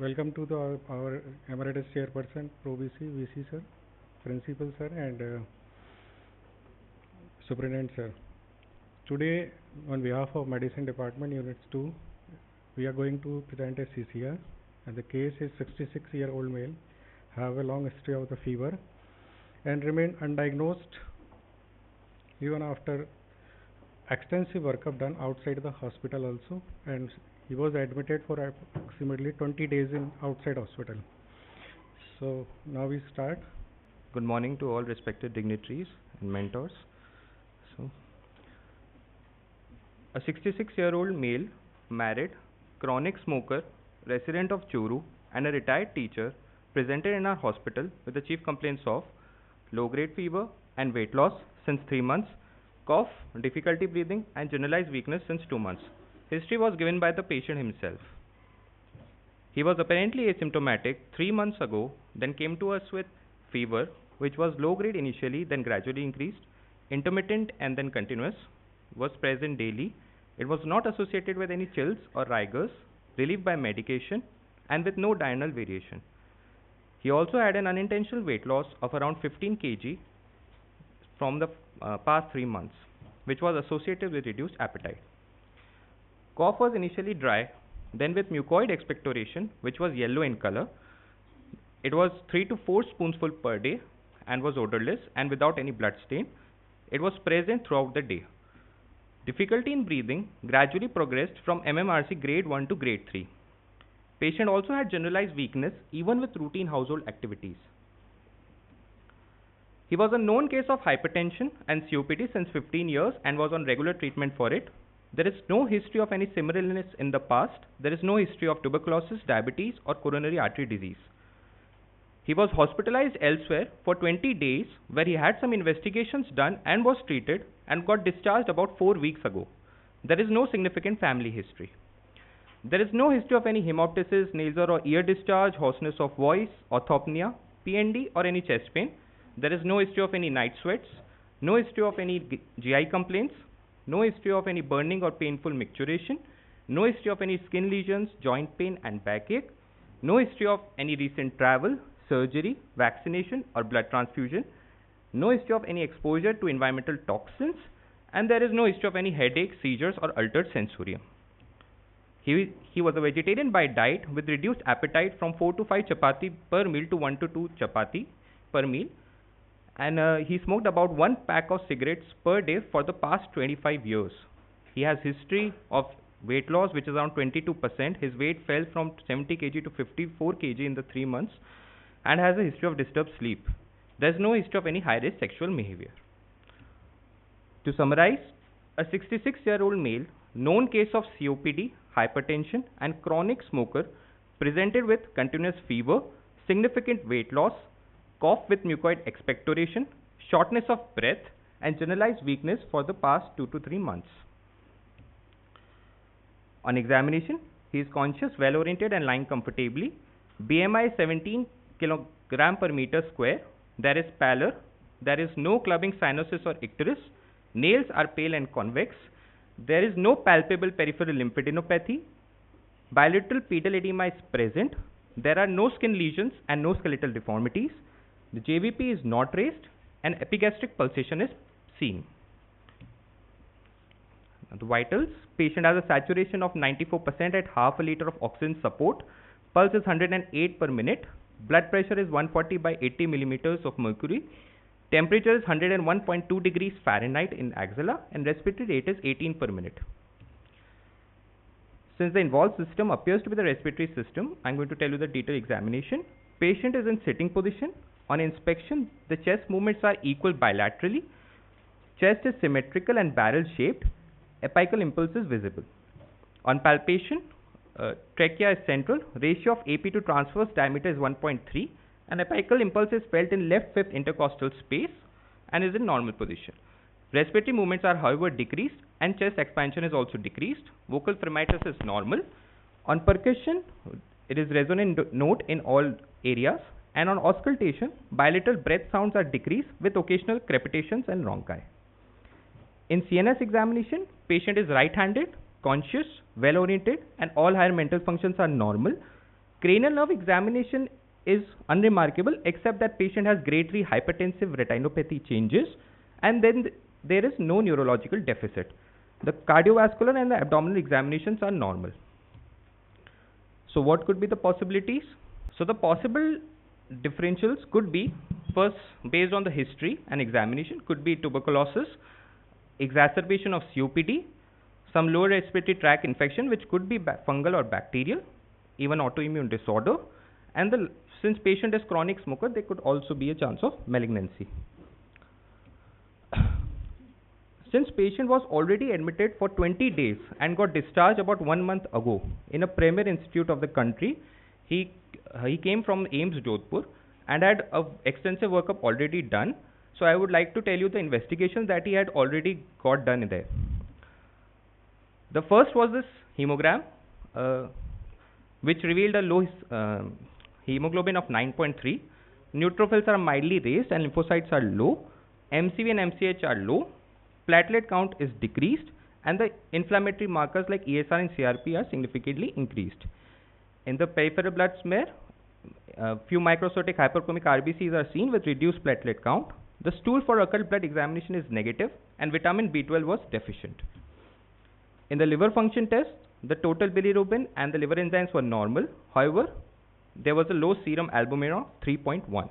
Welcome to our Emeritus Chairperson, Pro VC sir, Principal sir, and Superintendent sir. Today, on behalf of Medicine Department Units 2, we are going to present a CCR, and the case is 66-year-old male, have a long history of the fever, and remain undiagnosed even after extensive workup done outside the hospital also, and he was admitted for approximately 20 days in outside hospital. So now we start. Good morning to all respected dignitaries and mentors. A 66-year-old male, married, chronic smoker, resident of Churu, and a retired teacher presented in our hospital with the chief complaints of low-grade fever and weight loss since 3 months, cough, difficulty breathing, and generalized weakness since 2 months. History was given by the patient himself. He was apparently asymptomatic 3 months ago, then came to us with fever, which was low-grade initially, then gradually increased, intermittent and then continuous, was present daily. It was not associated with any chills or rigors, relieved by medication, and with no diurnal variation. He also had an unintentional weight loss of around 15 kg from the past 3 months, which was associated with reduced appetite. Cough was initially dry, then with mucoid expectoration, which was yellow in color. It was 3 to 4 spoonfuls per day and was odorless and without any blood stain. It was present throughout the day. Difficulty in breathing gradually progressed from MMRC grade 1 to grade 3. Patient also had generalized weakness even with routine household activities. He was a known case of hypertension and COPD since 15 years and was on regular treatment for it. There is no history of any similar illness in the past. There is no history of tuberculosis, diabetes, or coronary artery disease. He was hospitalized elsewhere for 20 days where he had some investigations done and was treated and got discharged about 4 weeks ago. There is no significant family history. There is no history of any hemoptysis, nasal or ear discharge, hoarseness of voice, orthopnea, PND or any chest pain. There is no history of any night sweats, no history of any GI complaints, no history of any burning or painful micturition, no history of any skin lesions, joint pain and backache, no history of any recent travel, surgery, vaccination or blood transfusion, no history of any exposure to environmental toxins, and there is no history of any headache, seizures or altered sensorium. He was a vegetarian by diet with reduced appetite from 4 to 5 chapati per meal to 1 to 2 chapati per meal, and he smoked about 1 pack of cigarettes per day for the past 25 years. He has history of weight loss, which is around 22%. His weight fell from 70 kg to 54 kg in the 3 months and has a history of disturbed sleep. There is no history of any high-risk sexual behavior. To summarize, a 66-year-old male, known case of COPD, hypertension and chronic smoker, presented with continuous fever, significant weight loss, cough with mucoid expectoration, shortness of breath and generalized weakness for the past 2 to 3 months. On examination, he is conscious, well-oriented and lying comfortably. BMI 17 kg per meter square. There is pallor. There is no clubbing cyanosis or icterus. Nails are pale and convex. There is no palpable peripheral lymphadenopathy. Bilateral pedal edema is present. There are no skin lesions and no skeletal deformities. The JVP is not raised and epigastric pulsation is seen. The vitals: patient has a saturation of 94% at half a liter of oxygen support. Pulse is 108 per minute. Blood pressure is 140 by 80 millimeters of mercury. Temperature is 101.2 degrees Fahrenheit in axilla and respiratory rate is 18 per minute. Since the involved system appears to be the respiratory system, I am going to tell you the detailed examination. Patient is in sitting position. On inspection, the chest movements are equal bilaterally. Chest is symmetrical and barrel shaped. Apical impulse is visible. On palpation, trachea is central. Ratio of AP to transverse diameter is 1.3 and apical impulse is felt in left fifth intercostal space and is in normal position. Respiratory movements are however decreased and chest expansion is also decreased. Vocal fremitus is normal. On percussion, it is resonant note in all areas, and on auscultation, bilateral breath sounds are decreased with occasional crepitations and rhonchi. In CNS examination, patient is right-handed, conscious, well-oriented and all higher mental functions are normal. Cranial nerve examination is unremarkable except that patient has grade 3 hypertensive retinopathy changes, and then there is no neurological deficit. The cardiovascular and the abdominal examinations are normal. So what could be the possibilities? So the possible differentials could be, first, based on the history and examination, could be tuberculosis, exacerbation of COPD, some lower respiratory tract infection which could be fungal or bacterial, even autoimmune disorder, and since patient is chronic smoker, there could also be a chance of malignancy. Since patient was already admitted for 20 days and got discharged about 1 month ago in a premier institute of the country, he came from AIIMS Jaipur and had a extensive workup already done. So I would like to tell you the investigations that he had already got done there. The first was this hemogram, which revealed a low hemoglobin of 9.3. Neutrophils are mildly raised and lymphocytes are low. MCV and MCH are low. Platelet count is decreased, and the inflammatory markers like ESR and CRP are significantly increased. In the peripheral blood smear, few microcytic hyperchromic RBCs are seen with reduced platelet count. The stool for occult blood examination is negative, and vitamin B12 was deficient. In the liver function test, the total bilirubin and the liver enzymes were normal. However, there was a low serum albumin of 3.1.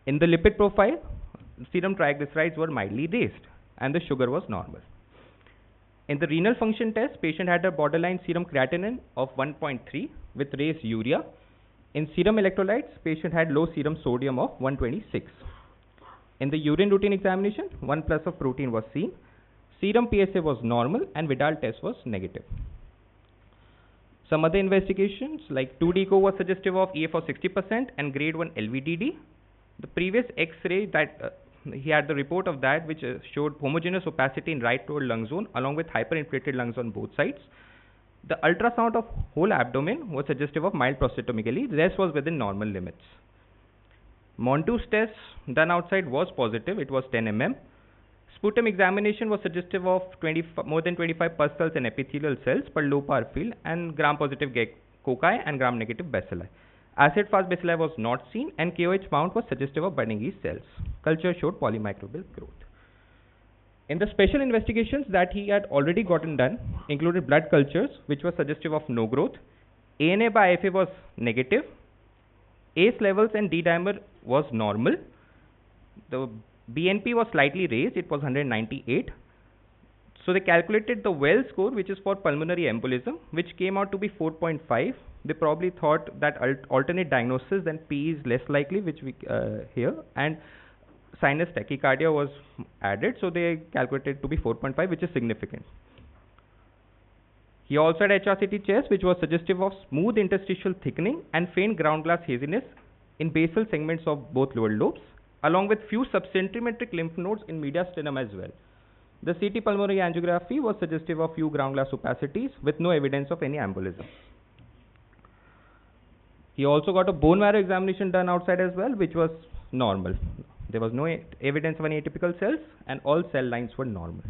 In the lipid profile, serum triglycerides were mildly raised, and the sugar was normal. In the renal function test, patient had a borderline serum creatinine of 1.3 with raised urea. In serum electrolytes, patient had low serum sodium of 126. In the urine routine examination, 1+ of protein was seen. Serum PSA was normal and Vidal test was negative. Some other investigations like 2-deco was suggestive of EF of 60% and grade 1 LVDD. The previous X-ray that he had the report of that which showed homogeneous opacity in right lower lung zone along with hyperinflated lungs on both sides. The ultrasound of whole abdomen was suggestive of mild prostatomegaly. The rest was within normal limits. Montu's test done outside was positive. It was 10 mm. Sputum examination was suggestive of more than 25 pus cells and epithelial cells per low power field and gram-positive cocci and gram-negative bacilli. Acid-fast bacilli was not seen, and KOH mount was suggestive of Bernese cells. Culture showed polymicrobial growth. In the special investigations that he had already gotten done, included blood cultures, which were suggestive of no growth. ANA by IFA was negative. ACE levels and D-dimer was normal. The BNP was slightly raised. It was 198. So they calculated the Wells score, which is for pulmonary embolism, which came out to be 4.5. They probably thought that alternate diagnosis then P is less likely, which we here, and sinus tachycardia was added, so they calculated to be 4.5, which is significant. He also had HRCT chest, which was suggestive of smooth interstitial thickening and faint ground glass haziness in basal segments of both lower lobes, along with few subcentimetric lymph nodes in mediastinum as well. The CT pulmonary angiography was suggestive of few ground glass opacities with no evidence of any embolism. He also got a bone marrow examination done outside as well, which was normal. There was no evidence of any atypical cells, and all cell lines were normal.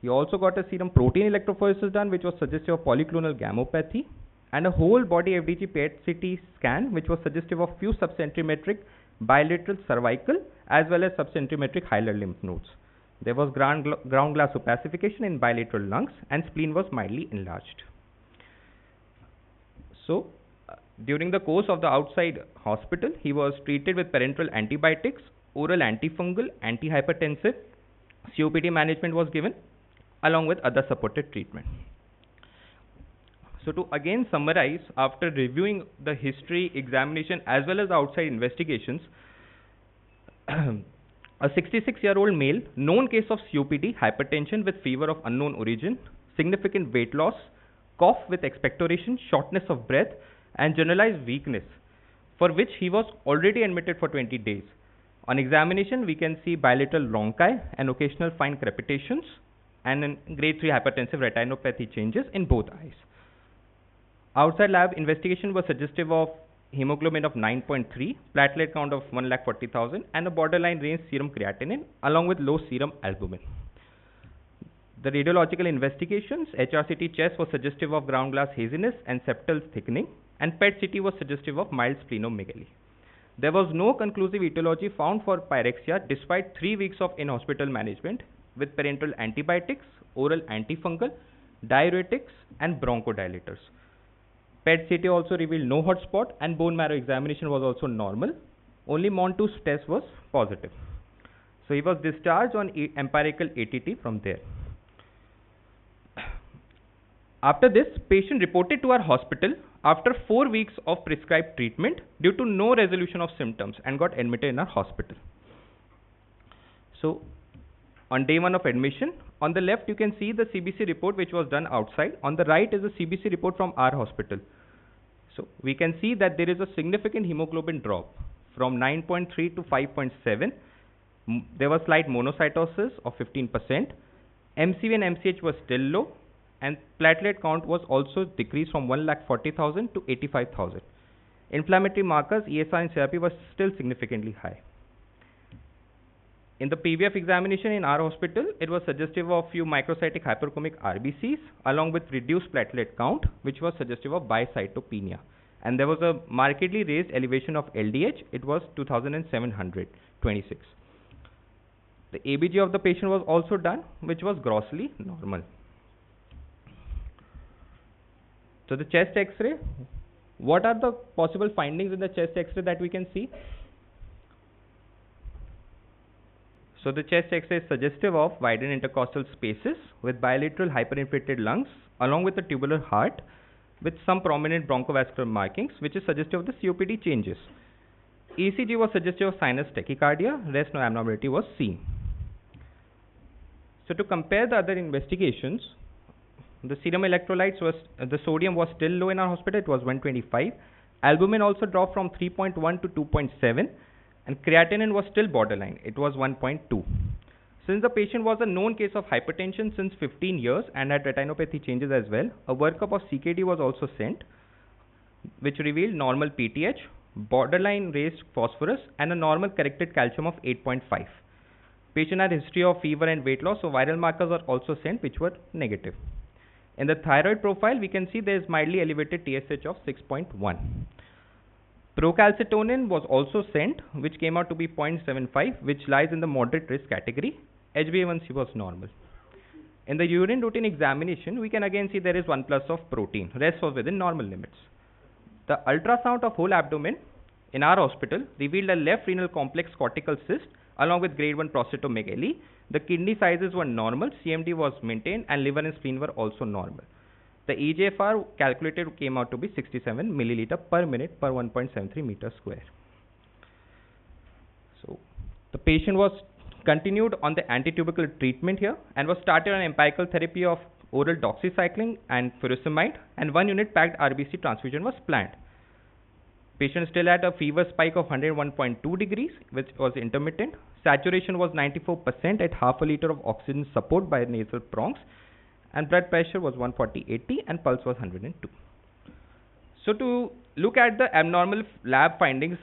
He also got a serum protein electrophoresis done, which was suggestive of polyclonal gammopathy, and a whole body FDG PET-CT scan, which was suggestive of few subcentimetric bilateral cervical as well as subcentimetric hilar lymph nodes. There was ground glass opacification in bilateral lungs, and spleen was mildly enlarged. So, during the course of the outside hospital, he was treated with parenteral antibiotics, oral antifungal, antihypertensive. COPD management was given along with other supported treatment. So to again summarize, after reviewing the history, examination as well as the outside investigations, a 66-year-old male, known case of COPD, hypertension with fever of unknown origin, significant weight loss, cough with expectoration, shortness of breath and generalized weakness, for which he was already admitted for 20 days. On examination, we can see bilateral rhonchi and occasional fine crepitations and in grade 3 hypertensive retinopathy changes in both eyes. Outside lab investigation was suggestive of hemoglobin of 9.3, platelet count of 1,40,000 and a borderline range serum creatinine along with low serum albumin. The radiological investigations, HRCT chest was suggestive of ground glass haziness and septal thickening, and PET-CT was suggestive of mild splenomegaly. There was no conclusive etiology found for pyrexia despite 3 weeks of in-hospital management with parenteral antibiotics, oral antifungal, diuretics, and bronchodilators. PET-CT also revealed no hotspot, and bone marrow examination was also normal. Only Montu's test was positive. So he was discharged on empirical ATT from there. After this, patient reported to our hospital after 4 weeks of prescribed treatment due to no resolution of symptoms and got admitted in our hospital. So on day 1 of admission, on the left you can see the CBC report which was done outside. On the right is the CBC report from our hospital. So we can see that there is a significant hemoglobin drop from 9.3 to 5.7. There was slight monocytosis of 15%. MCV and MCH was still low, and platelet count was also decreased from 1,40,000 to 85,000. Inflammatory markers, ESR and CRP were still significantly high. In the PVF examination in our hospital, it was suggestive of few microcytic hyperchromic RBCs along with reduced platelet count, which was suggestive of bicytopenia. And there was a markedly raised elevation of LDH. It was 2,726. The ABG of the patient was also done, which was grossly normal. So the chest X-ray, what are the possible findings in the chest X-ray that we can see? So the chest X-ray is suggestive of widened intercostal spaces with bilateral hyperinflated lungs along with a tubular heart with some prominent bronchovascular markings, which is suggestive of the COPD changes. ECG was suggestive of sinus tachycardia, rest no abnormality was seen. So to compare the other investigations, the serum electrolytes was, the sodium was still low in our hospital, it was 125. Albumin also dropped from 3.1 to 2.7, and creatinine was still borderline, it was 1.2. Since the patient was a known case of hypertension since 15 years and had retinopathy changes as well, a workup of CKD was also sent, which revealed normal PTH, borderline raised phosphorus, and a normal corrected calcium of 8.5. Patient had history of fever and weight loss, so viral markers are also sent, which were negative. In the thyroid profile, we can see there is mildly elevated TSH of 6.1. Procalcitonin was also sent, which came out to be 0.75, which lies in the moderate risk category. HbA1c was normal. In the urine routine examination, we can again see there is 1+ of protein. Rest was within normal limits. The ultrasound of whole abdomen in our hospital revealed a left renal complex cortical cyst along with grade 1 prostatomegaly. The kidney sizes were normal, CMD was maintained, and liver and spleen were also normal. The eGFR calculated came out to be 67 milliliter per minute per 1.73 meters square. So the patient was continued on the antitubercular treatment here and was started on empirical therapy of oral doxycycline and furosemide, and 1 unit packed RBC transfusion was planned. Patient still had a fever spike of 101.2 degrees, which was intermittent. Saturation was 94% at half a liter of oxygen support by nasal prongs, and blood pressure was 140/80 and pulse was 102. So to look at the abnormal lab findings,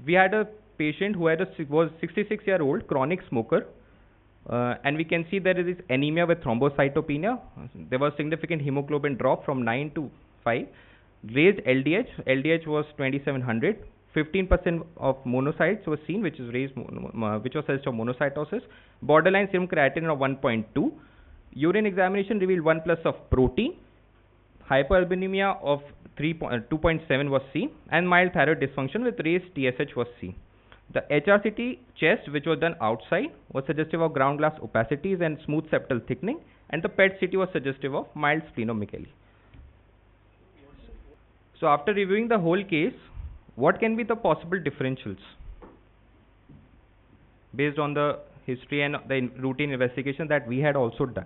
we had a patient who was 66-year-old chronic smoker, and we can see there is anemia with thrombocytopenia. There was significant hemoglobin drop from 9 to 5. Raised LDH, LDH was 2700. 15% of monocytes was seen, which is raised, which was suggestive of monocytosis. Borderline serum creatinine of 1.2. Urine examination revealed 1+ of protein. Hyperalbuminemia of 2.7 was seen, and mild thyroid dysfunction with raised TSH was seen. The HRCT chest, which was done outside, was suggestive of ground glass opacities and smooth septal thickening, and the PET-CT was suggestive of mild splenomegaly. So after reviewing the whole case, what can be the possible differentials based on the history and the routine investigation that we had also done?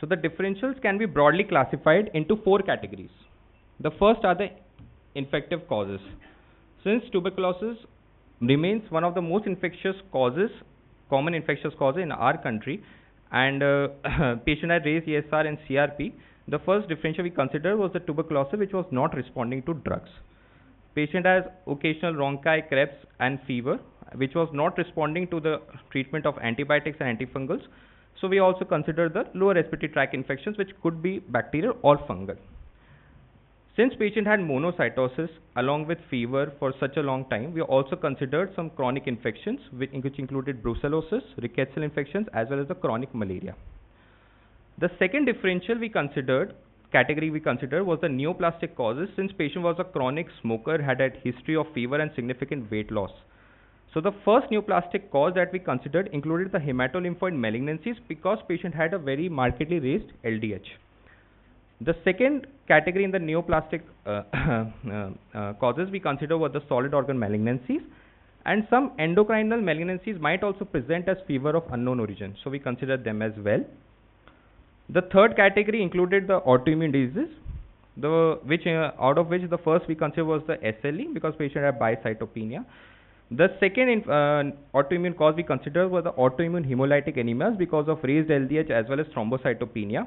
So the differentials can be broadly classified into 4 categories. The first are the infective causes. Since tuberculosis remains one of the most infectious causes, common infectious causes in our country, and patient had raised ESR and CRP, the first differential we considered was the tuberculosis which was not responding to drugs. Patient has occasional rhonchi, crepes and fever, which was not responding to the treatment of antibiotics and antifungals. So we also consider the lower respiratory tract infections, which could be bacterial or fungal. Since patient had monocytosis along with fever for such a long time, we also considered some chronic infections, which included brucellosis, rickettsial infections, as well as the chronic malaria. The second differential category we considered was the neoplastic causes, since patient was a chronic smoker, had a history of fever and significant weight loss. So the first neoplastic cause that we considered included the hematolymphoid malignancies, because patient had a very markedly raised LDH. The second category in the neoplastic causes we consider were the solid organ malignancies, and some endocrinal malignancies might also present as fever of unknown origin. So we considered them as well. The third category included the autoimmune diseases, out of which the first we considered was the SLE, because patient had bicytopenia. The second autoimmune cause we considered was the autoimmune hemolytic anemias, because of raised LDH as well as thrombocytopenia.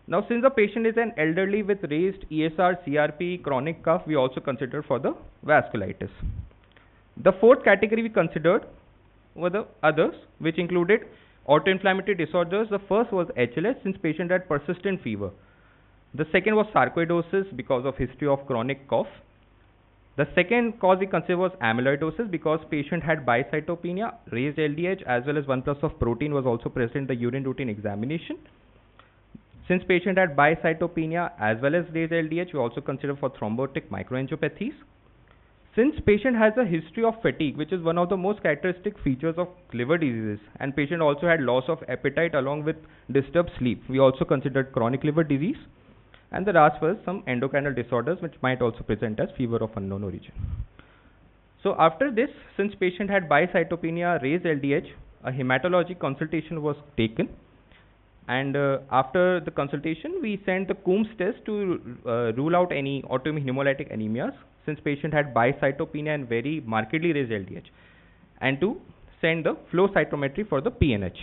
Now, since the patient is an elderly with raised ESR, CRP, chronic cough, we also consider for the vasculitis. The fourth category we considered were the others, which included autoinflammatory disorders. The first was HLH, since patient had persistent fever. The second was sarcoidosis, because of history of chronic cough. The second cause we considered was amyloidosis, because patient had bicytopenia, raised LDH, as well as 1+ of protein was also present in the urine routine examination. Since patient had bicytopenia as well as raised LDH, we also consider for thrombotic microangiopathies. Since patient has a history of fatigue, which is one of the most characteristic features of liver diseases, and patient also had loss of appetite along with disturbed sleep, we also considered chronic liver disease. And the last was some endocrinal disorders, which might also present as fever of unknown origin. So after this, since patient had bicytopenia, raised LDH, a hematology consultation was taken. And after the consultation, we sent the CUMS test to rule out any autoimmune hemolytic anemias, since patient had bicytopenia and very markedly raised LDH, and to send the flow cytometry for the PNH.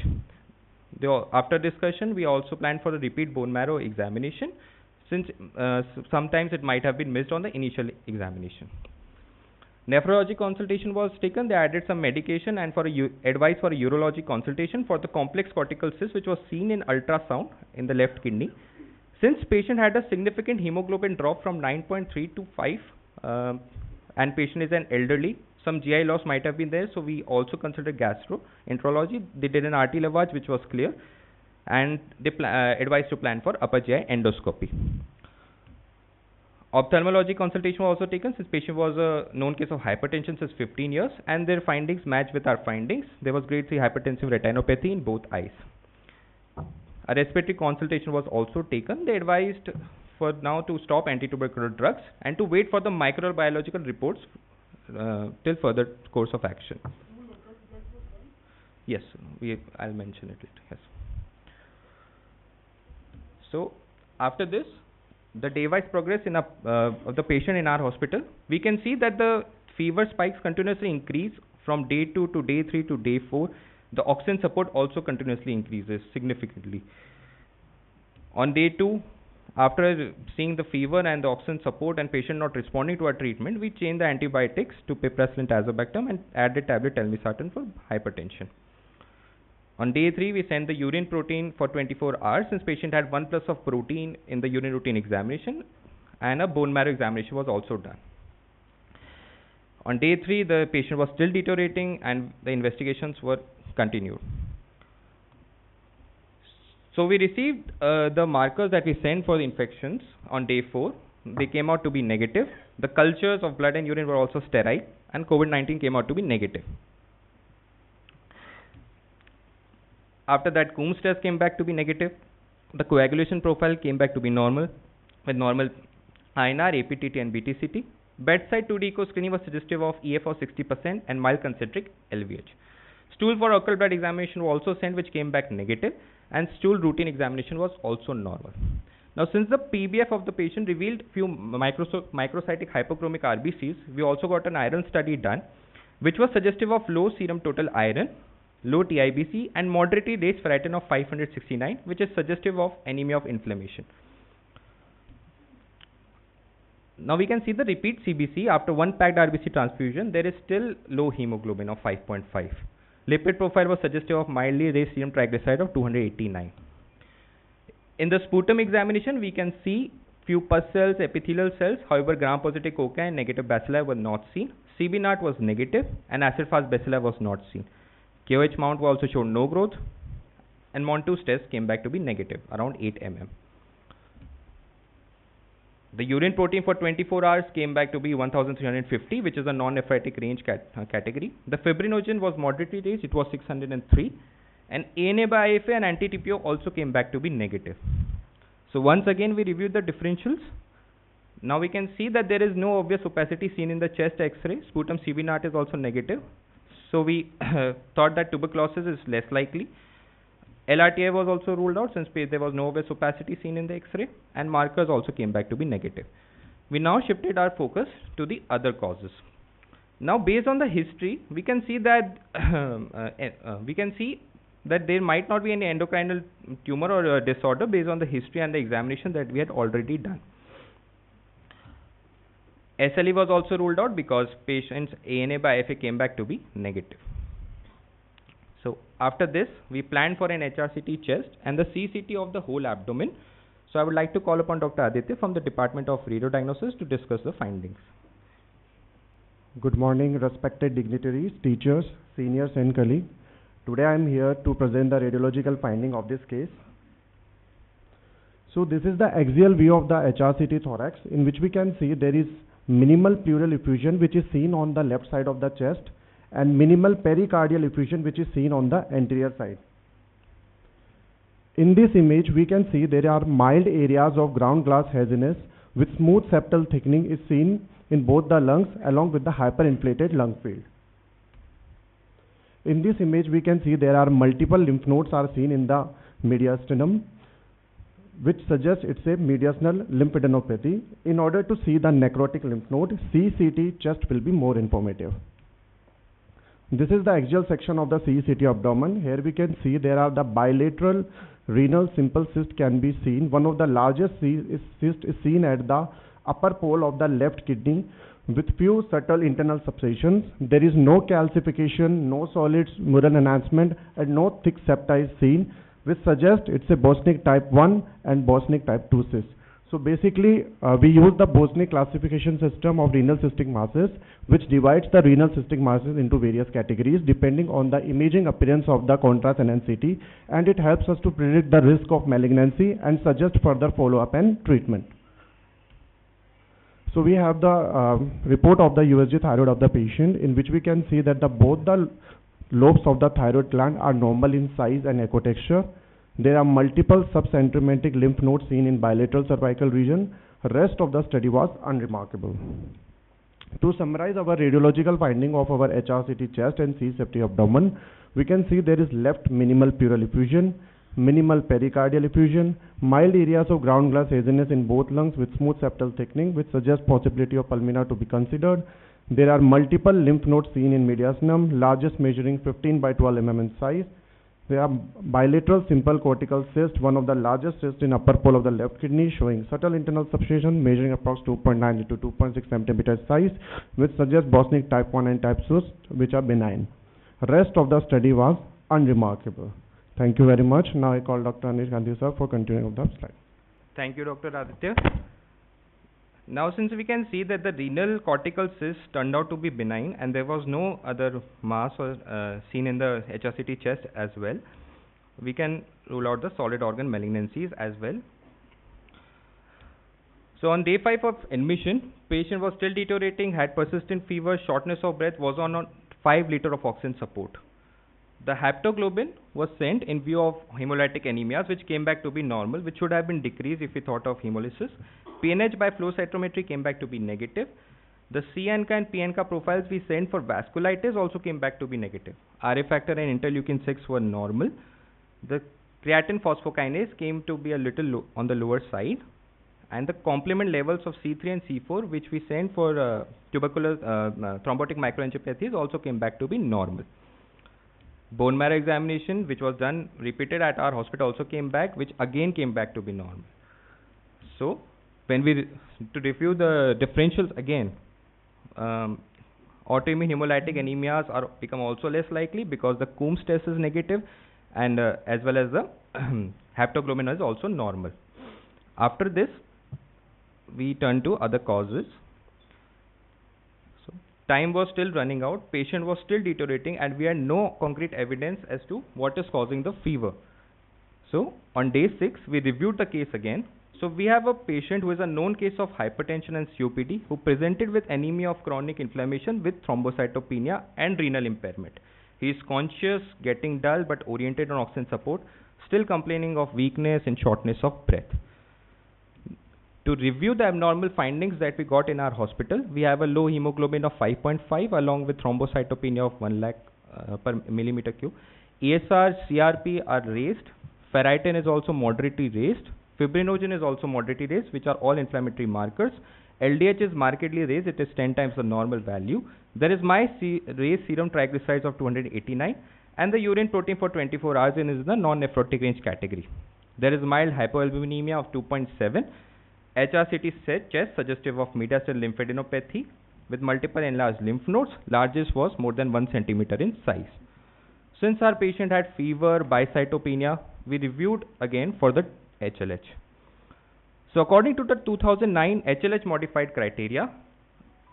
After discussion, we also planned for the repeat bone marrow examination, since sometimes it might have been missed on the initial examination. Nephrology consultation was taken. They added some medication and for advice for a urology consultation for the complex cortical cyst, which was seen in ultrasound in the left kidney. Since patient had a significant hemoglobin drop from 9.3 to 5, and patient is an elderly, some GI loss might have been there, so we also considered gastroenterology. They did an RT lavage, which was clear, and they advised to plan for upper GI endoscopy. Ophthalmology consultation was also taken, since patient was a known case of hypertension since 15 years, and their findings matched with our findings. There was grade 3 hypertensive retinopathy in both eyes. A respiratory consultation was also taken. They advised for now to stop antitubercular drugs and to wait for the microbiological reports till further course of action. Yes, I'll mention it later. Yes. So after this, the day-wise progress of the patient in our hospital, we can see that the fever spikes continuously increase from day 2 to day 3 to day 4. The oxygen support also continuously increases significantly. On day 2, after seeing the fever and the oxygen support and patient not responding to our treatment, we changed the antibiotics to piperacillin tazobactam and added tablet telmisartan for hypertension. On day 3, we sent the urine protein for 24 hours, since patient had 1+ of protein in the urine routine examination, and a bone marrow examination was also done. On day 3, the patient was still deteriorating and the investigations were continued. So we received the markers that we sent for the infections on day 4. They came out to be negative. The cultures of blood and urine were also sterile, and COVID-19 came out to be negative. After that, CUMS test came back to be negative. The coagulation profile came back to be normal, with normal INR, APTT and BTCT. Bedside 2D echo screening was suggestive of EF of 60% and mild concentric LVH. Stool for occult blood examination was also sent, which came back negative, and stool routine examination was also normal. Now, since the PBF of the patient revealed few microcytic hypochromic RBCs, we also got an iron study done, which was suggestive of low serum total iron, low TIBC, and moderately raised ferritin of 569, which is suggestive of anemia of inflammation. Now we can see the repeat CBC after one packed RBC transfusion. There is still low hemoglobin of 5.5. Lipid profile was suggestive of mildly raised serum triglyceride of 289. In the sputum examination, we can see few pus cells, epithelial cells. However, gram-positive coca and negative bacilli were not seen. CB0 was negative and acid-fast bacilli was not seen. KOH mount also showed no growth, and Montu's test came back to be negative, around 8 mm. The urine protein for 24 hours came back to be 1350, which is a non-nephritic range category. The fibrinogen was moderately raised, it was 603. And ANA by IFA and anti-TPO also came back to be negative. So once again we reviewed the differentials. Now we can see that there is no obvious opacity seen in the chest X-ray. Sputum CB0 is also negative. So we thought that tuberculosis is less likely. LRTI was also ruled out since there was no obvious opacity seen in the X-ray, and markers also came back to be negative. We now shifted our focus to the other causes. Now based on the history, we can see that there might not be any endocrinal tumor or disorder based on the history and the examination that we had already done. SLE was also ruled out because patient's ANA by FA came back to be negative. So after this, we planned for an HRCT chest and the CCT of the whole abdomen. So I would like to call upon Dr. Aditya from the Department of Radiodiagnosis to discuss the findings. Good morning, respected dignitaries, teachers, seniors and colleagues. Today I am here to present the radiological finding of this case. So this is the axial view of the HRCT thorax, in which we can see there is minimal pleural effusion which is seen on the left side of the chest, and minimal pericardial effusion which is seen on the anterior side. In this image we can see there are mild areas of ground glass haziness with smooth septal thickening is seen in both the lungs along with the hyperinflated lung field. In this image we can see there are multiple lymph nodes are seen in the mediastinum, which suggests it's a mediastinal lymphadenopathy. In order to see the necrotic lymph node, CCT chest will be more informative. This is the axial section of the CCT abdomen. Here we can see there are the bilateral renal simple cyst can be seen. One of the largest cyst is seen at the upper pole of the left kidney with few subtle internal substations. There is no calcification, no solids, mural enhancement, and no thick septa is seen, which suggests it's a Bosniak type 1 and Bosniak type 2 cyst. So basically, we use the Bosniak classification system of renal cystic masses, which divides the renal cystic masses into various categories depending on the imaging appearance of the contrast and NCT, and it helps us to predict the risk of malignancy and suggest further follow-up and treatment. So we have the report of the USG thyroid of the patient, in which we can see that both the lobes of the thyroid gland are normal in size and echo texture. There are multiple subcentromantic lymph nodes seen in bilateral cervical region. Rest of the study was unremarkable. To summarize our radiological finding of our HRCT chest and CCT abdomen, we can see there is left minimal pleural effusion, minimal pericardial effusion, mild areas of ground glass haziness in both lungs with smooth septal thickening, which suggests possibility of pulmonary to be considered. There are multiple lymph nodes seen in mediastinum, largest measuring 15 by 12 mm in size. There are bilateral simple cortical cyst, one of the largest cysts in upper pole of the left kidney, showing subtle internal substation measuring approx 2.9 into 2.6 cm size, which suggests Bosniak type 1 and type cyst, which are benign. Rest of the study was unremarkable. Thank you very much. Now I call Dr. Anish Gandhi sir for continuing of the slide. Thank you, Dr. Aditya. Now since we can see that the renal cortical cyst turned out to be benign and there was no other mass or seen in the HRCT chest as well, we can rule out the solid organ malignancies as well. So on day 5 of admission, patient was still deteriorating, had persistent fever, shortness of breath, was on 5 liters of oxygen support. The haptoglobin was sent in view of hemolytic anemias, which came back to be normal, which should have been decreased if we thought of hemolysis. PNH by flow cytometry came back to be negative. The CNK and PNK profiles we sent for vasculitis also came back to be negative. RA factor and interleukin 6 were normal. The creatine phosphokinase came to be a little on the lower side. And the complement levels of C3 and C4, which we sent for tubercular thrombotic microangiopathies, also came back to be normal. Bone marrow examination, which was done repeated at our hospital, also came back, which again came back to be normal. So when we to review the differentials again, autoimmune hemolytic anemias are become also less likely because the MGUMST test is negative, and as well as the haptoglobin is also normal. After this, we turn to other causes. So time was still running out, patient was still deteriorating, and we had no concrete evidence as to what is causing the fever. So on day 6, we reviewed the case again. So we have a patient who is a known case of hypertension and COPD who presented with anemia of chronic inflammation with thrombocytopenia and renal impairment. He is conscious, getting dull but oriented on oxygen support, still complaining of weakness and shortness of breath. To review the abnormal findings that we got in our hospital, we have a low hemoglobin of 5.5 along with thrombocytopenia of 1 lakh per millimeter cube. ESR, CRP are raised. Ferritin is also moderately raised. Fibrinogen is also moderately raised, which are all inflammatory markers. LDH is markedly raised. It is 10 times the normal value. There is raised serum triglycerides of 289, and the urine protein for 24 hours is the non-nephrotic range category. There is mild hypoalbuminemia of 2.7. HRCT chest suggestive of mediastinal lymphadenopathy with multiple enlarged lymph nodes. Largest was more than 1 centimeter in size. Since our patient had fever, bicytopenia, we reviewed again for the HLH. So according to the 2009 HLH modified criteria,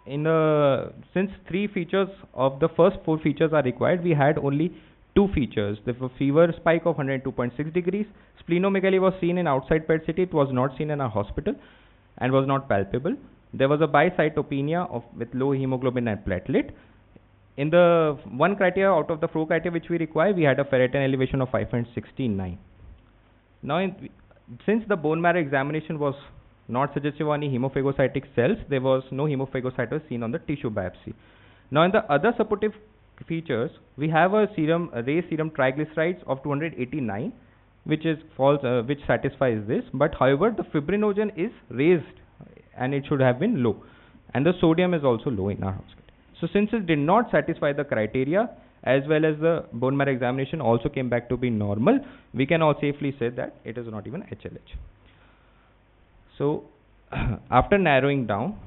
since 3 features of the first 4 features are required, we had only 2 features. The fever spike of 102.6 degrees. Splenomegaly was seen in outside PET CT. It was not seen in our hospital and was not palpable. There was a bicytopenia with low hemoglobin and platelet. In the 1 criteria out of the 4 criteria which we require, we had a ferritin elevation of 5.69. Now, since the bone marrow examination was not suggestive of any hemophagocytic cells, there was no hemophagocytosis seen on the tissue biopsy. Now, in the other supportive features, we have a raised serum triglycerides of 289, which satisfies this. But however, the fibrinogen is raised, and it should have been low, and the sodium is also low in our hospital. So since it did not satisfy the criteria, as well as the bone marrow examination also came back to be normal, we can all safely say that it is not even HLH. So after narrowing down,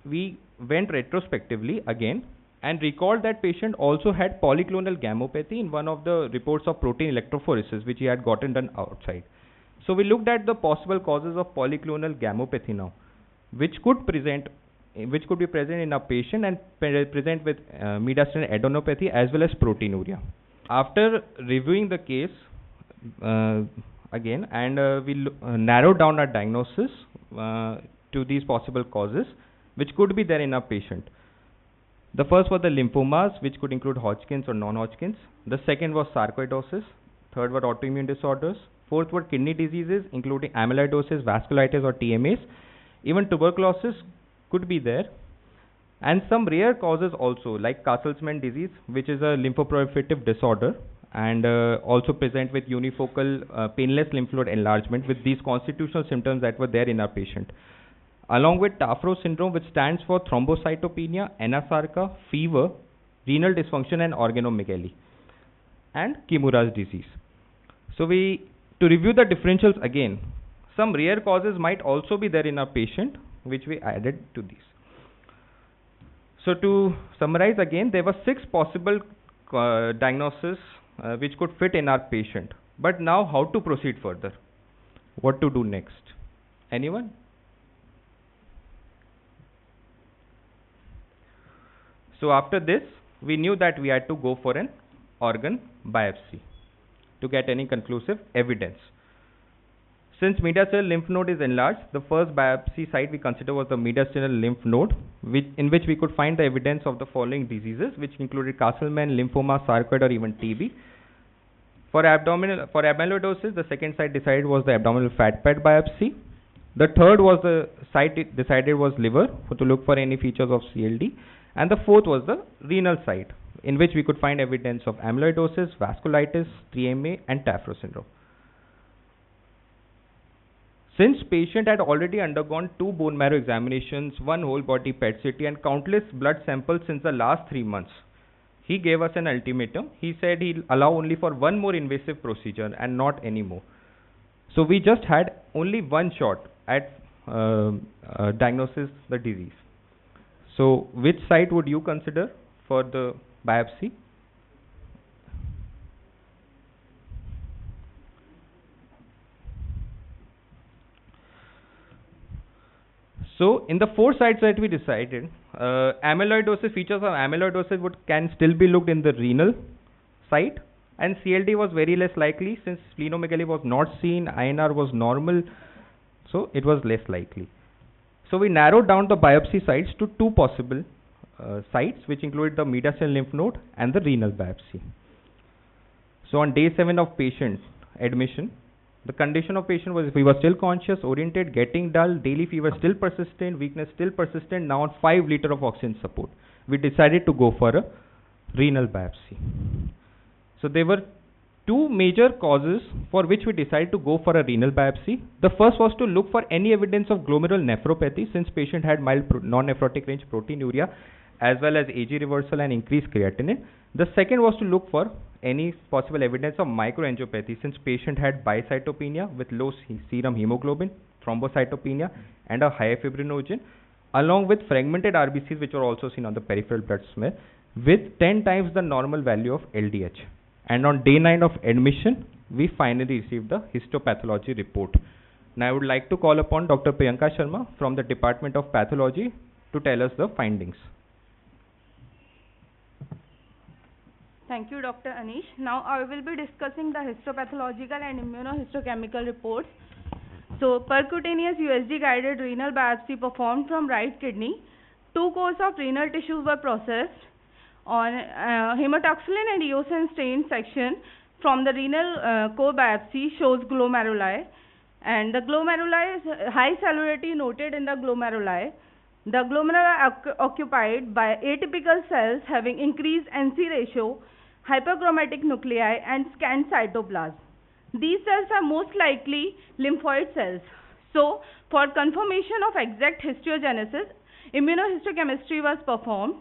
we went retrospectively again and recalled that patient also had polyclonal gammopathy in one of the reports of protein electrophoresis which he had gotten done outside. So we looked at the possible causes of polyclonal gammopathy now, which could be present in a patient and present with mediastinal adenopathy as well as proteinuria. After reviewing the case again, and we narrowed down our diagnosis to these possible causes which could be there in a patient. The first was the lymphomas, which could include Hodgkin's or non-Hodgkin's. The second was sarcoidosis. Third were autoimmune disorders. Fourth were kidney diseases, including amyloidosis, vasculitis, or TMAs. Even tuberculosis could be there. And some rare causes also, like Castleman disease, which is a lymphoproliferative disorder, and also present with unifocal painless lymph node enlargement with these constitutional symptoms that were there in our patient. Along with Tafro syndrome, which stands for thrombocytopenia, anasarca, fever, renal dysfunction, and organomegaly, and Kimura's disease. So to review the differentials again, some rare causes might also be there in our patient, which we added to these. So to summarize again, there were 6 possible diagnoses which could fit in our patient. But now how to proceed further? What to do next? Anyone? So after this, we knew that we had to go for an organ biopsy to get any conclusive evidence. Since mediastinal lymph node is enlarged, the first biopsy site we consider was the mediastinal lymph node, in which we could find the evidence of the following diseases, which included Castleman, lymphoma, sarcoid, or even TB. For amyloidosis, the second site decided was the abdominal fat pad biopsy. The third was the site it decided was liver to look for any features of CLD. And the fourth was the renal site, in which we could find evidence of amyloidosis, vasculitis, TMA, and Tafro syndrome. Since patient had already undergone 2 bone marrow examinations, 1 whole body PET CT, and countless blood samples since the last 3 months, he gave us an ultimatum. He said he'll allow only for 1 more invasive procedure and not any more. So we just had only 1 shot at diagnose the disease. So, which site would you consider for the biopsy? So, in the 4 sites that we decided, amyloidosis, features of amyloidosis can still be looked in the renal site, and CLD was very less likely since splenomegaly was not seen, INR was normal, so it was less likely. So we narrowed down the biopsy sites to 2 possible sites, which included the mediastinal lymph node and the renal biopsy. So on day 7 of patient admission, the condition of patient was he was still conscious, oriented, getting dull, daily fever still persistent, weakness still persistent, now on 5 liters of oxygen support. We decided to go for a renal biopsy. So there were 2 major causes for which we decided to go for a renal biopsy. The first was to look for any evidence of glomerular nephropathy since patient had mild non-nephrotic range proteinuria as well as AG reversal and increased creatinine. The second was to look for any possible evidence of microangiopathy since patient had bicytopenia with low serum hemoglobin, thrombocytopenia and a high fibrinogen along with fragmented RBCs which were also seen on the peripheral blood smear with 10 times the normal value of LDH. And on day 9 of admission, we finally received the histopathology report. Now I would like to call upon Dr. Priyanka Sharma from the Department of Pathology to tell us the findings. Thank you, Dr. Anish. Now I will be discussing the histopathological and immunohistochemical reports. So, percutaneous USG guided renal biopsy performed from right kidney. 2 cores of renal tissues were processed. On hematoxylin and eosin stain section from the renal core biopsy shows glomeruli, and the glomeruli is high cellularity noted in the glomeruli. The glomeruli are occupied by atypical cells having increased NC ratio, hyperchromatic nuclei and scant cytoplasm. These cells are most likely lymphoid cells. So, for confirmation of exact histogenesis, immunohistochemistry was performed.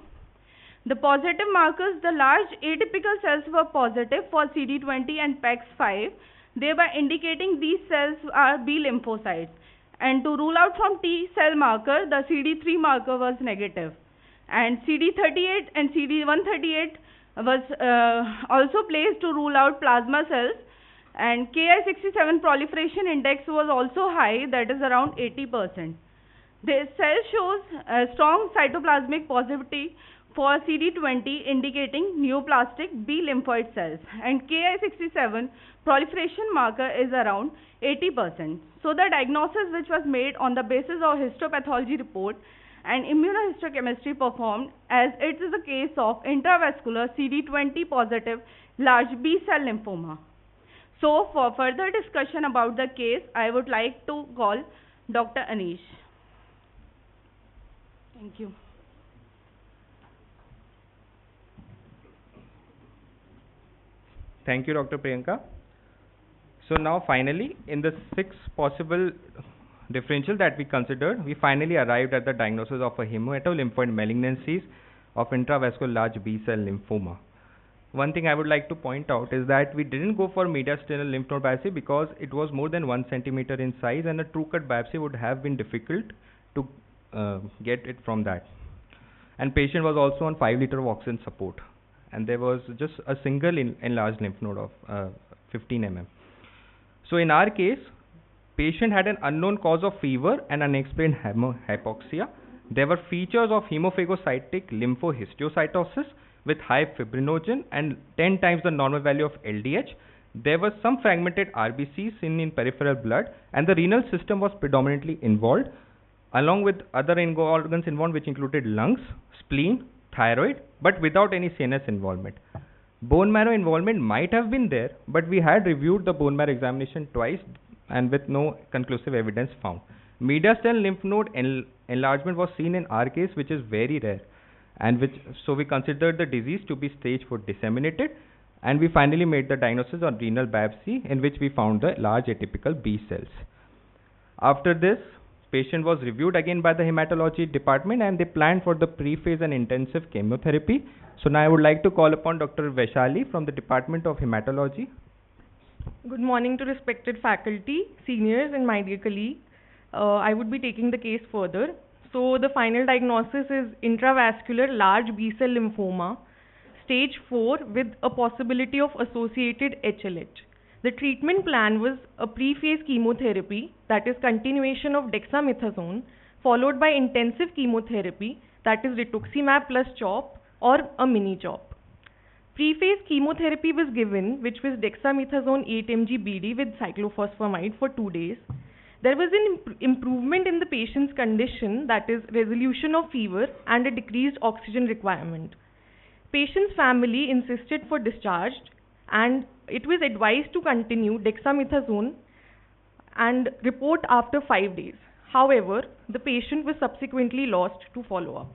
The positive markers, the large atypical cells were positive for CD20 and PAX5, thereby indicating these cells are B lymphocytes. And to rule out from T cell marker, the CD3 marker was negative. And CD38 and CD138 was also placed to rule out plasma cells. And Ki67 proliferation index was also high, that is around 80%. The cell shows a strong cytoplasmic positivity for CD20 indicating neoplastic B lymphoid cells, and Ki67 proliferation marker is around 80%. So the diagnosis which was made on the basis of histopathology report and immunohistochemistry performed as it is a case of intravascular CD20 positive large B cell lymphoma. So for further discussion about the case, I would like to call Dr. Anish. Thank you. Thank you, Dr. Priyanka. So now finally, in the 6 possible differential that we considered, we finally arrived at the diagnosis of a hematolymphoid malignancies of intravascular large B-cell lymphoma. One thing I would like to point out is that we didn't go for mediastinal lymph node biopsy because it was more than 1 centimeter in size and a true cut biopsy would have been difficult to get it from that. And patient was also on 5 liters of oxygen support. And there was just a single enlarged lymph node of 15 mm. So in our case, patient had an unknown cause of fever and unexplained hypoxia. There were features of hemophagocytic lymphohistiocytosis with high fibrinogen and 10 times the normal value of LDH. There were some fragmented RBCs seen in peripheral blood, and the renal system was predominantly involved, along with other organs involved, which included lungs, spleen, thyroid, but without any CNS involvement. Bone marrow involvement might have been there, but we had reviewed the bone marrow examination twice and with no conclusive evidence found. Mediastinal lymph node enlargement was seen in our case, which is very rare, and so we considered the disease to be stage 4 disseminated, and we finally made the diagnosis on renal biopsy, in which we found the large atypical B cells. After this, patient was reviewed again by the hematology department and they planned for the pre-phase and intensive chemotherapy. So now I would like to call upon Dr. Vaishali from the Department of Hematology. Good morning to respected faculty, seniors and my dear colleagues. I would be taking the case further. So the final diagnosis is intravascular large B-cell lymphoma, stage 4 with a possibility of associated HLH. The treatment plan was a pre-phase chemotherapy, that is continuation of dexamethasone, followed by intensive chemotherapy, that is rituximab plus CHOP or a mini CHOP. Pre-phase chemotherapy was given, which was dexamethasone 8 mg BD with cyclophosphamide for 2 days. There was an improvement in the patient's condition, that is resolution of fever and a decreased oxygen requirement. Patient's family insisted for discharge and it was advised to continue dexamethasone and report after 5 days. However, the patient was subsequently lost to follow-up.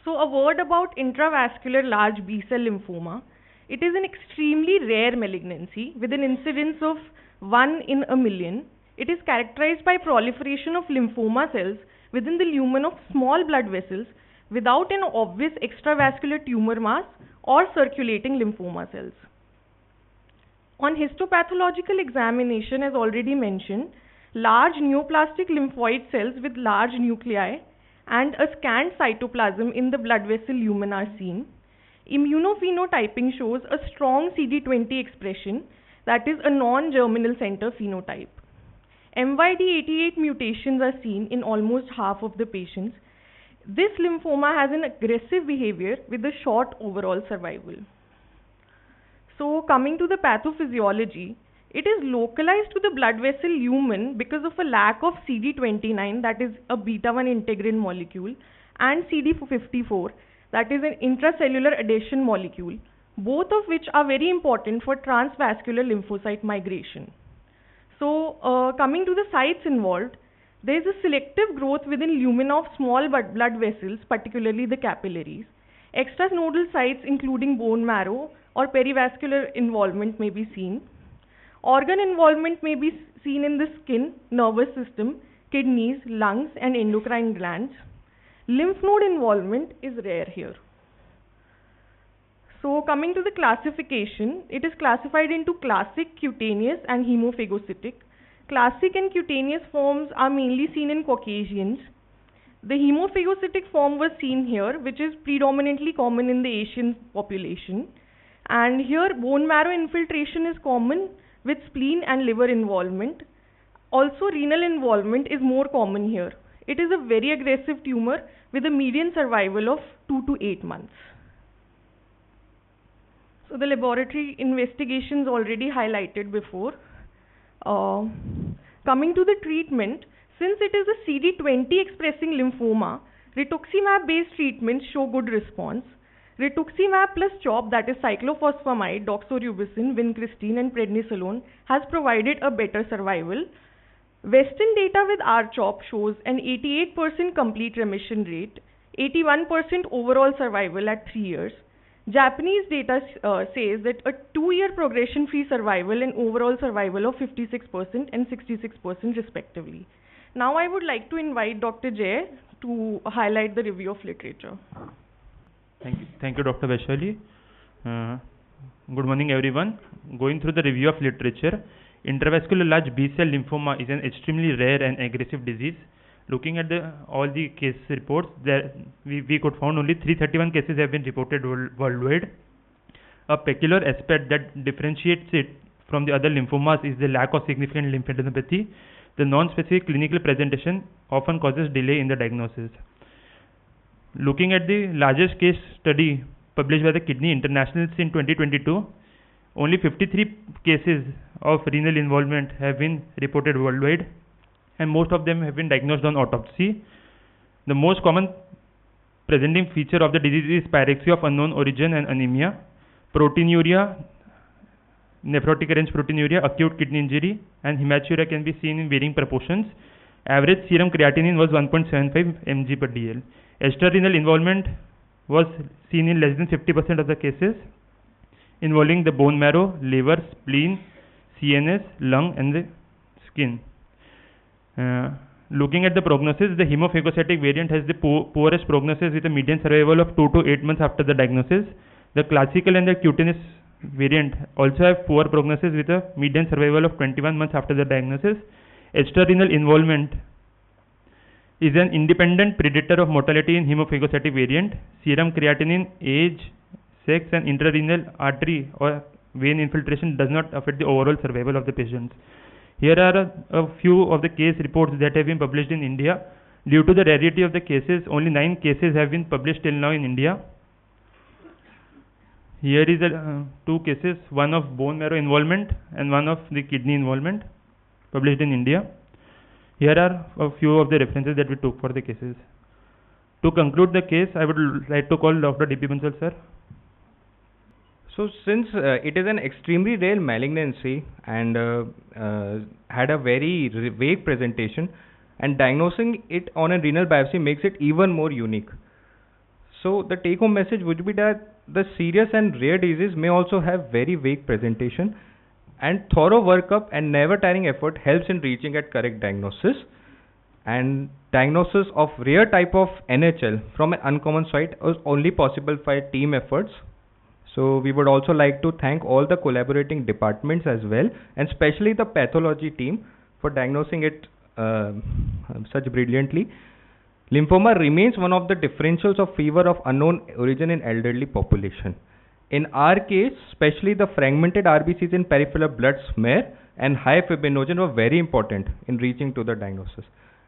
So a word about intravascular large B-cell lymphoma. It is an extremely rare malignancy with an incidence of 1 in a million. It is characterized by proliferation of lymphoma cells within the lumen of small blood vessels without an obvious extravascular tumor mass or circulating lymphoma cells. On histopathological examination, as already mentioned, large neoplastic lymphoid cells with large nuclei and a scant cytoplasm in the blood vessel lumen are seen. Immunophenotyping shows a strong CD20 expression, that is a non-germinal center phenotype. MYD88 mutations are seen in almost half of the patients. This lymphoma has an aggressive behavior with a short overall survival. So coming to the pathophysiology, it is localized to the blood vessel lumen because of a lack of CD29, that is a beta-1 integrin molecule, and CD54, that is an intracellular adhesion molecule, both of which are very important for transvascular lymphocyte migration. So coming to the sites involved, there is a selective growth within lumina of small blood vessels, particularly the capillaries. Extranodal sites including bone marrow or perivascular involvement may be seen. Organ involvement may be seen in the skin, nervous system, kidneys, lungs and endocrine glands. Lymph node involvement is rare here. So coming to the classification, it is classified into classic, cutaneous and hemophagocytic. Classic and cutaneous forms are mainly seen in Caucasians. The hemophagocytic form was seen here, which is predominantly common in the Asian population. And here bone marrow infiltration is common with spleen and liver involvement. Also renal involvement is more common here. It is a very aggressive tumor with a median survival of 2 to 8 months. So the laboratory investigations already highlighted before. Coming to the treatment, since it is a CD20 expressing lymphoma, rituximab based treatments show good response. Rituximab plus CHOP, that is cyclophosphamide, doxorubicin, vincristine and prednisolone, has provided a better survival. Western data with R-CHOP shows an 88% complete remission rate, 81% overall survival at 3 years. Japanese data says that a 2-year progression-free survival and overall survival of 56% and 66% respectively. Now I would like to invite Dr. Jai to highlight the review of literature. Thank you, Dr. Vaishali. Good morning, everyone. Going through the review of literature, intravascular large B-cell lymphoma is an extremely rare and aggressive disease. Looking at all the case reports, we could find only 331 cases have been reported worldwide. A peculiar aspect that differentiates it from the other lymphomas is the lack of significant lymphadenopathy. The non-specific clinical presentation often causes delay in the diagnosis. Looking at the largest case study published by the Kidney Internationals in 2022, only 53 cases of renal involvement have been reported worldwide, and most of them have been diagnosed on autopsy. The most common presenting feature of the disease is pyrexia of unknown origin and anemia, proteinuria, nephrotic range proteinuria, acute kidney injury, and hematuria can be seen in varying proportions. Average serum creatinine was 1.75 mg per dl. Extrarenal involvement was seen in less than 50% of the cases, involving the bone marrow, liver, spleen, CNS, lung, and the skin. Looking at the prognosis, the hemophagocytic variant has the poorest prognosis with a median survival of 2 to 8 months after the diagnosis. The classical and the cutaneous variant also have poor prognosis with a median survival of 21 months after the diagnosis. extrarenal involvement is an independent predictor of mortality in hemophagocytic variant. Serum creatinine, age, sex, and intrarenal artery or vein infiltration does not affect the overall survival of the patients. Here are a few of the case reports that have been published in India. Due to the rarity of the cases, only 9 cases have been published till now in India. Here is 2 cases, one of bone marrow involvement and one of the kidney involvement, published in India. Here are a few of the references that we took for the cases. To conclude the case, I would like to call Dr. D.P. Bansal, sir. So since it is an extremely rare malignancy and had a very vague presentation, and diagnosing it on a renal biopsy makes it even more unique. So the take-home message would be that the serious and rare diseases may also have very vague presentation, and thorough workup and never tiring effort helps in reaching at correct diagnosis. And diagnosis of rare type of NHL from an uncommon site is only possible by team efforts. So we would also like to thank all the collaborating departments as well, and especially the pathology team for diagnosing it such brilliantly. Lymphoma remains one of the differentials of fever of unknown origin in elderly population. In our case, especially the fragmented RBCs in peripheral blood smear and high fibrinogen were very important in reaching to the diagnosis.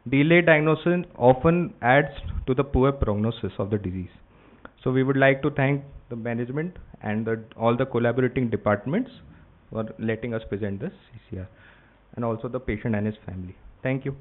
Delayed diagnosis often adds to the poor prognosis of the disease. So we would like to thank the management and all the collaborating departments for letting us present this CCR, and also the patient and his family. Thank you.